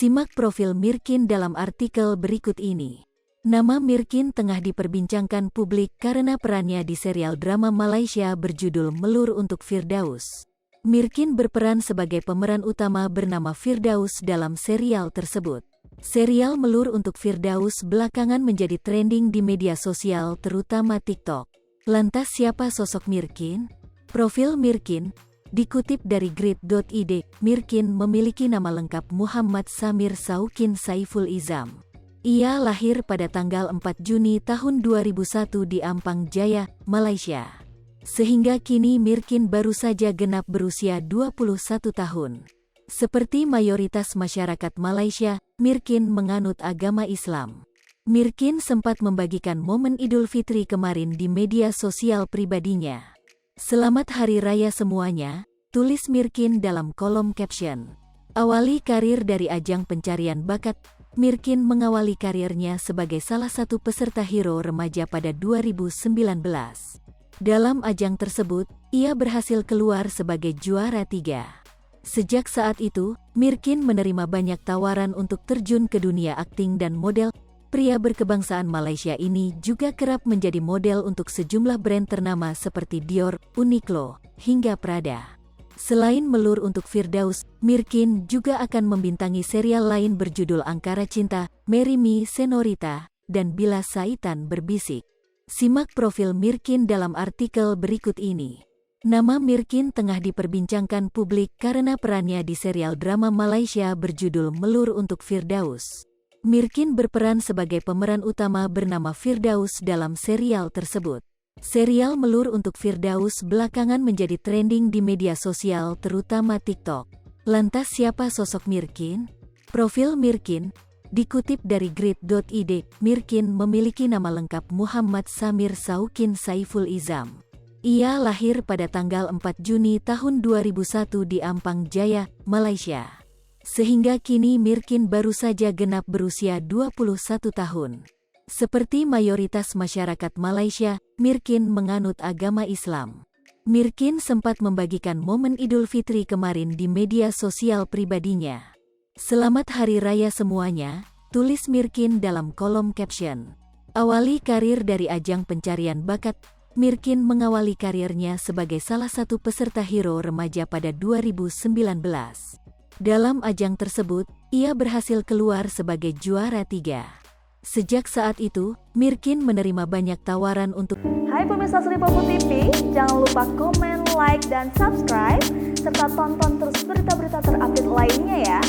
Simak profil Mirkin dalam artikel berikut ini. Nama Mirkin tengah diperbincangkan publik karena perannya di serial drama Malaysia berjudul Melur untuk Firdaus. Mirkin berperan sebagai pemeran utama bernama Firdaus dalam serial tersebut. Serial Melur untuk Firdaus belakangan menjadi trending di media sosial terutama TikTok. Lantas siapa sosok Mirkin? Profil Mirkin dikutip dari grid.id, Mirkin memiliki nama lengkap Muhammad Samir Saukin Saiful Izam. Ia lahir pada tanggal 4 Juni tahun 2001 di Ampang Jaya, Malaysia. Sehingga kini Mirkin baru saja genap berusia 21 tahun. Seperti mayoritas masyarakat Malaysia, Mirkin menganut agama Islam. Mirkin sempat membagikan momen Idul Fitri kemarin di media sosial pribadinya. "Selamat Hari Raya semuanya," tulis Mirkin dalam kolom caption. Awali karir dari ajang pencarian bakat, Mirkin mengawali karirnya sebagai salah satu peserta Hero Remaja pada 2019. Dalam ajang tersebut, ia berhasil keluar sebagai juara 3. Sejak saat itu, Mirkin menerima banyak tawaran untuk terjun ke dunia akting dan model. Pria berkebangsaan Malaysia ini juga kerap menjadi model untuk sejumlah brand ternama seperti Dior, Uniqlo, hingga Prada. Selain Melur untuk Firdaus, Mirkin juga akan membintangi serial lain berjudul Angkara Cinta, Marry Me Senorita, dan Bila Saitan Berbisik. Simak profil Mirkin dalam artikel berikut ini. Nama Mirkin tengah diperbincangkan publik karena perannya di serial drama Malaysia berjudul Melur untuk Firdaus. Mirkin berperan sebagai pemeran utama bernama Firdaus dalam serial tersebut. Serial Melur untuk Firdaus belakangan menjadi trending di media sosial terutama TikTok. Lantas siapa sosok Mirkin? Profil Mirkin dikutip dari grid.id, Mirkin memiliki nama lengkap Muhammad Samir Saukin Saiful Izam. Ia lahir pada tanggal 4 Juni tahun 2001 di Ampang Jaya, Malaysia. Sehingga kini Mirkin baru saja genap berusia 21 tahun. Seperti mayoritas masyarakat Malaysia, Mirkin menganut agama Islam. Mirkin sempat membagikan momen Idul Fitri kemarin di media sosial pribadinya. "Selamat Hari Raya semuanya," tulis Mirkin dalam kolom caption. Awali karir dari ajang pencarian bakat, Mirkin mengawali karirnya sebagai salah satu peserta Hero Remaja pada 2019. Dalam ajang tersebut, ia berhasil keluar sebagai juara 3. Sejak saat itu, Mirkin menerima banyak tawaran untuk... Hai pemirsa Sri Popo TV, jangan lupa komen, like, dan subscribe, serta tonton terus berita-berita terupdate lainnya ya.